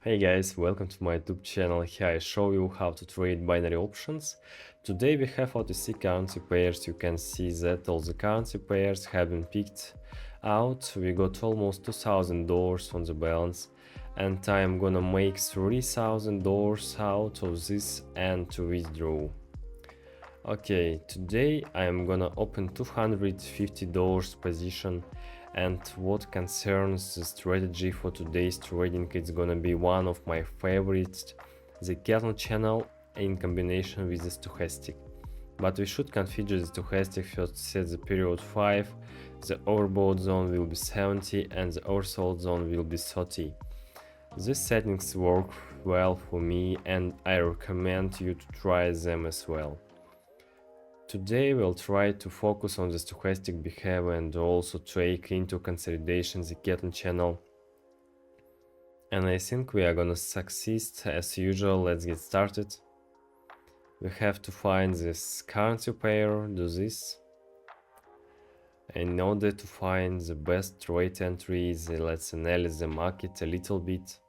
Hey guys, welcome to my YouTube channel. Here I show you how to trade binary options. Today we have OTC currency pairs. You can see that all the currency pairs have been picked out. We got almost $2,000 on the balance, and I'm gonna make $3,000 out of this and to withdraw. Okay, today I'm gonna open $250 position, and what concerns the strategy for today's trading, it's gonna be one of my favorites, the Keltner channel in combination with the stochastic. But we should configure the stochastic first, set the period 5, the overbought zone will be 70 and the oversold zone will be 30. These settings work well for me and I recommend you to try them as well. Today we'll try to focus on the stochastic behavior and also take into consideration the Keltner channel. And I think we are gonna succeed as usual. Let's get started. We have to find this currency pair, do this. In order to find the best trade entries, let's analyze the market a little bit.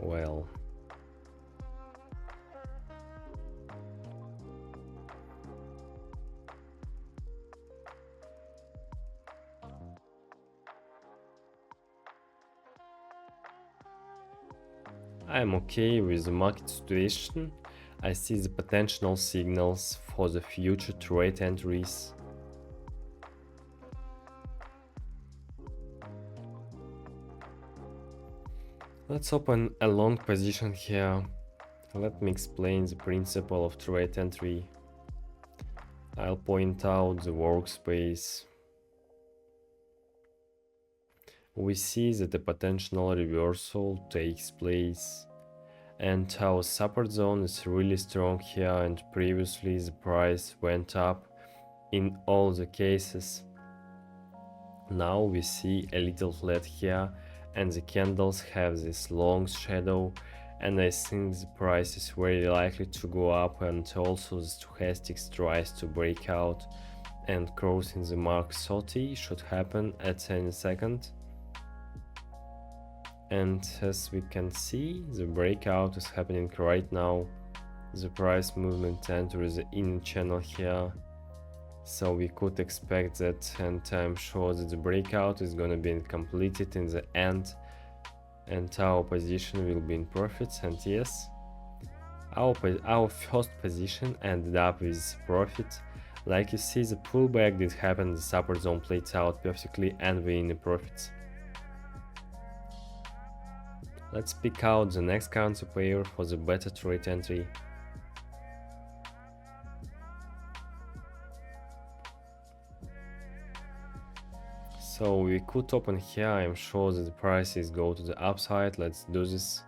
Well, I'm okay with the market situation. I see the potential signals for the future trade entries. Let's open a long position here. Let me explain the principle of trade entry. I'll point out the workspace. We see that the potential reversal takes place and our support zone is really strong here, and previously the price went up in all the cases. Now we see a little flat here and the candles have this long shadow, and I think the price is very likely to go up, and also the stochastic tries to break out and crossing the mark 30 should happen at any second. And as we can see, the breakout is happening right now. The price movement enters the inner channel here, so we could expect that, and I'm sure that the breakout is gonna be completed in the end and our position will be in profits. And yes, our first position ended up with profit. Like you see, the pullback did happen, the support zone played out perfectly and we're in the profits. Let's pick out the next currency pair for the better trade entry. So we could open here. I'm sure that the prices go to the upside. Let's do this.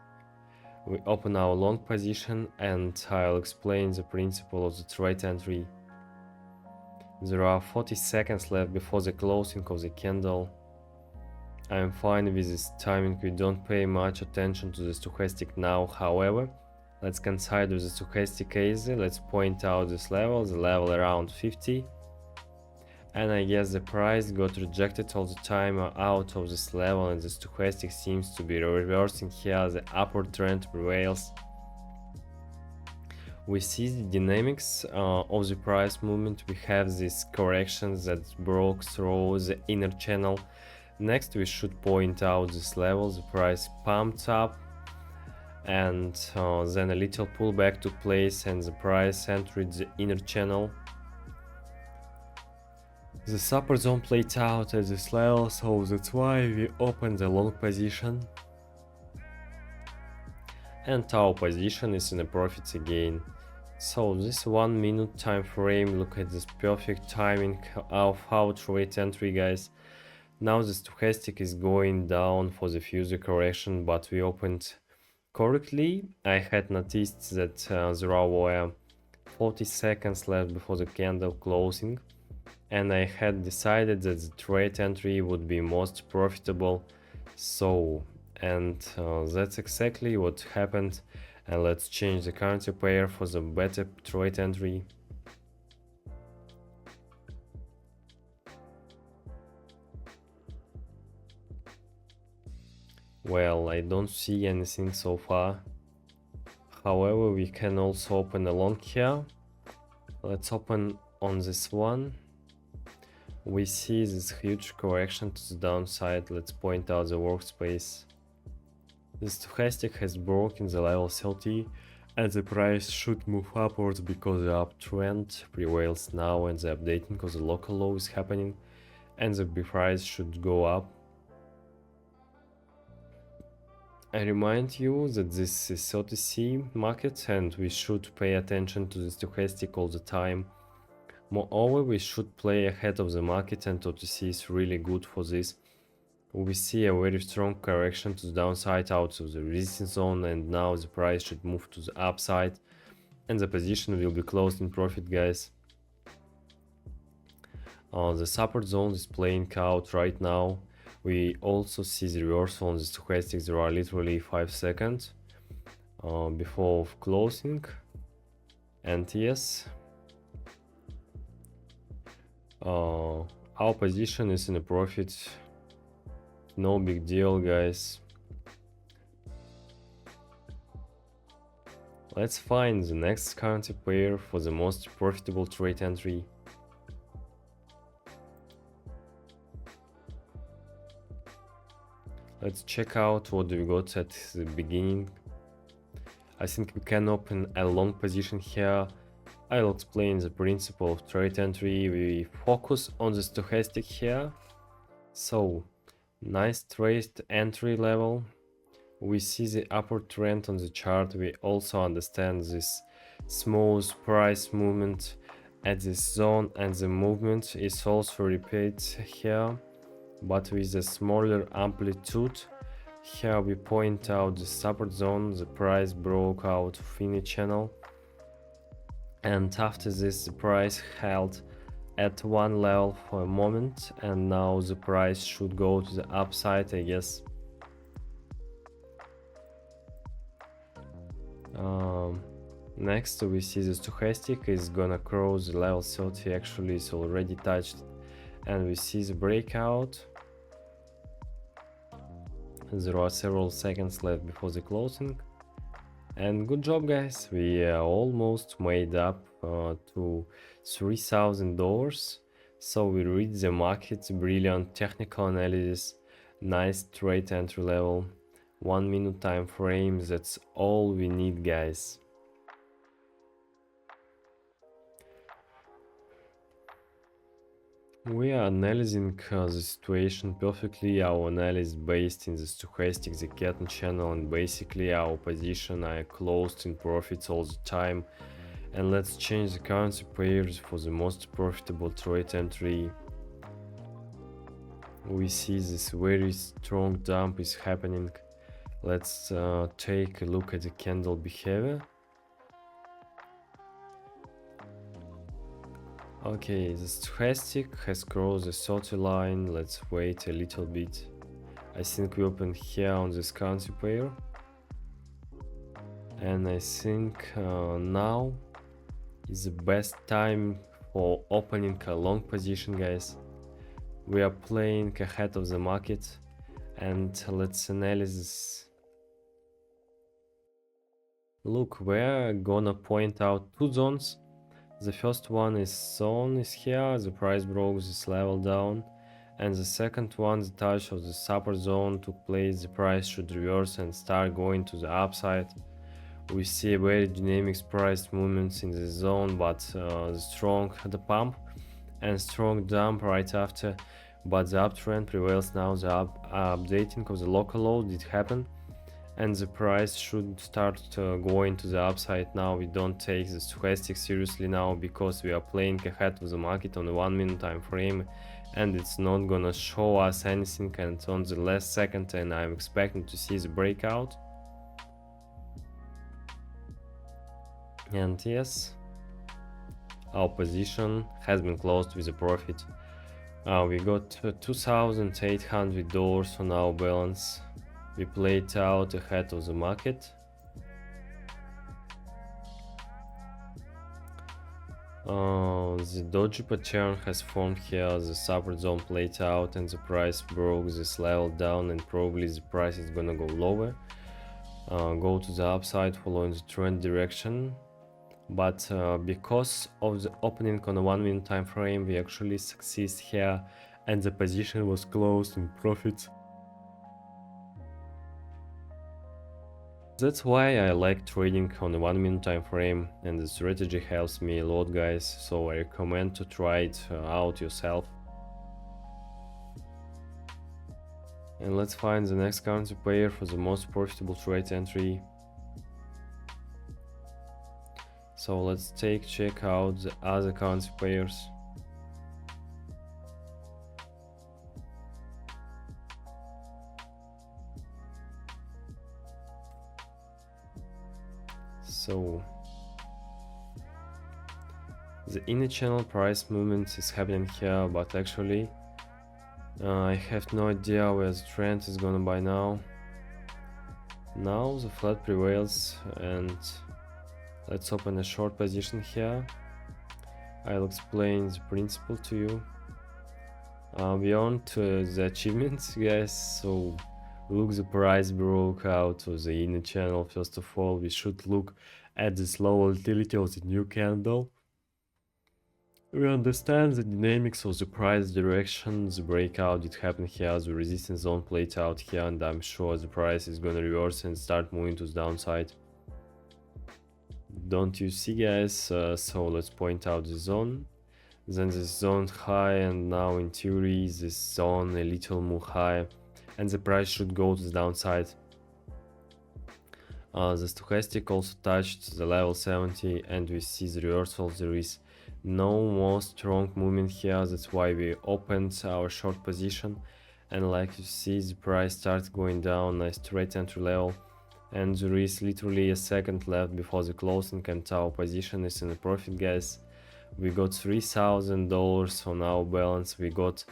We open our long position and I'll explain the principle of the trade entry. There are 40 seconds left before the closing of the candle. I'm fine with this timing. We don't pay much attention to the stochastic now. However, let's consider the stochastic case. Let's point out this level, the level around 50. And I guess the price got rejected all the time out of this level, and the stochastic seems to be reversing here. The upward trend prevails. We see the dynamics of the price movement. We have these corrections that broke through the inner channel. Next we should point out this level. The price pumped up and then a little pullback took place and the price entered the inner channel. The support zone played out at this level, so that's why we opened the long position. And our position is in the profits again. So this 1 minute time frame, look at this perfect timing of our trade entry, guys. Now the stochastic is going down for the further correction, but we opened correctly. I had noticed that there were 40 seconds left before the candle closing, and I had decided that the trade entry would be most profitable. So, and that's exactly what happened. And let's change the currency pair for the better trade entry. Well, I don't see anything so far. However, we can also open a long here. Let's open on this one. We see this huge correction to the downside. Let's point out the workspace. The stochastic has broken the level 30 and the price should move upwards because the uptrend prevails now and the updating of the local low is happening and the price should go up. I remind you that this is OTC market and we should pay attention to the stochastic all the time. Moreover, we should play ahead of the market and OTC is really good for this. We see a very strong correction to the downside out of the resistance zone and now the price should move to the upside and the position will be closed in profit, guys. The support zone is playing out right now. We also see the reversal on the stochastic. There are literally 5 seconds before closing. And yes, our position is in a profit. No big deal, guys. Let's find the next currency pair for the most profitable trade entry. Let's check out what we got at the beginning. I think we can open a long position here. I'll explain the principle of trade entry. We focus on the stochastic here. So, nice trade entry level. We see the upward trend on the chart. We also understand this smooth price movement at this zone and the movement is also repeated here, but with a smaller amplitude. Here we point out the support zone. The price broke out of any channel and after this the price held at one level for a moment and now the price should go to the upside, I guess. Next we see the stochastic is gonna cross the level 30, actually it's already touched, and we see the breakout. There are several seconds left before the closing. And good job, guys, we almost made up to $3,000. So we read the market, brilliant technical analysis, nice trade entry level, 1 minute time frame. That's all we need, guys. We are analyzing the situation perfectly. Our analysis based in the stochastic, the Keltner channel, and basically our position are closed in profits all the time. And let's change the currency pairs for the most profitable trade entry. We see this very strong dump is happening. Let's take a look at the candle behavior. Okay, the stochastic has crossed the 30 line. Let's wait a little bit. I think we open here on this currency pair. And I think now is the best time for opening a long position, guys. We are playing ahead of the market and let's analyze this. Look, we're gonna point out two zones. The first one is zone is here, the price broke this level down, and the second one, the touch of the support zone took place. The price should reverse and start going to the upside. We see very dynamic price movements in the zone, but strong the pump and strong dump right after, but the uptrend prevails now. The updating of the local low did happen and the price should start going to the upside now. We don't take the stochastic seriously now because we are playing ahead of the market on the 1 minute time frame and it's not gonna show us anything, and on the last second and I'm expecting to see the breakout. And yes, our position has been closed with a profit. We got $2,800 on our balance. We played out ahead of the market. The doji pattern has formed here, the support zone played out and the price broke this level down, and probably the price is gonna go lower, go to the upside following the trend direction. But because of the opening on a 1 minute time frame, we actually succeed here and the position was closed in profit. That's why I like trading on a 1 minute time frame, and the strategy helps me a lot, guys, so I recommend to try it out yourself. And let's find the next currency pair for the most profitable trade entry. So let's check out the other currency pairs. So the inner channel price movement is happening here, but actually I have no idea where the trend is gonna buy now. Now the flat prevails, and let's open a short position here. I'll explain the principle to you. Beyond the achievements, guys, so look, the price broke out of the inner channel. First of all, we should look at the slow volatility of the new candle. We understand the dynamics of the price direction. The breakout did happen here, the resistance zone played out here, and I'm sure the price is gonna reverse and start moving to the downside. Don't you see, guys? So let's point out the zone. Then this zone high, and now in theory this zone a little more high, and the price should go to the downside. The stochastic also touched the level 70, and we see the reversal. There is no more strong movement here, that's why we opened our short position, and like you see, the price starts going down, nice trade entry level, and there is literally a second left before the closing, and our position is in a profit, guys. We got $3,000 on our balance, we got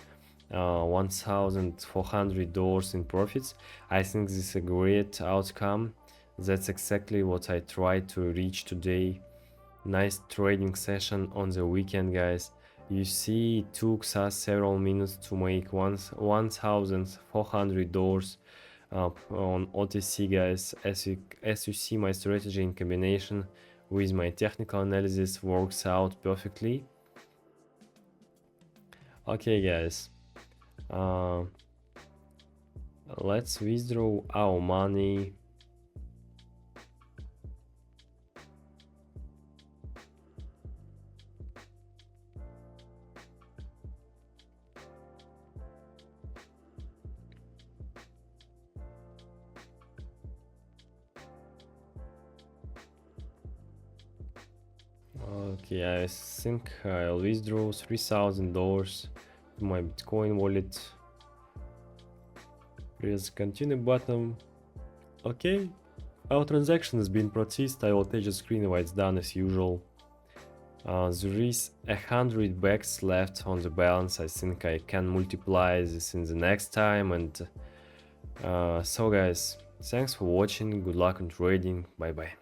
$1,400 in profits. I think this is a great outcome. That's exactly what I tried to reach today. Nice trading session on the weekend, guys. You see, it took us several minutes to make $1,400 on OTC, guys. As you see, my strategy in combination with my technical analysis works out perfectly. Okay, guys, let's withdraw our money. Okay, I think I'll withdraw $3,000 to my Bitcoin wallet. Press continue button. Okay, our transaction has been processed. I will take the screen while it's done as usual. There is 100 bucks left on the balance. I think I can multiply this in the next time. And so guys, thanks for watching. Good luck on trading. Bye bye.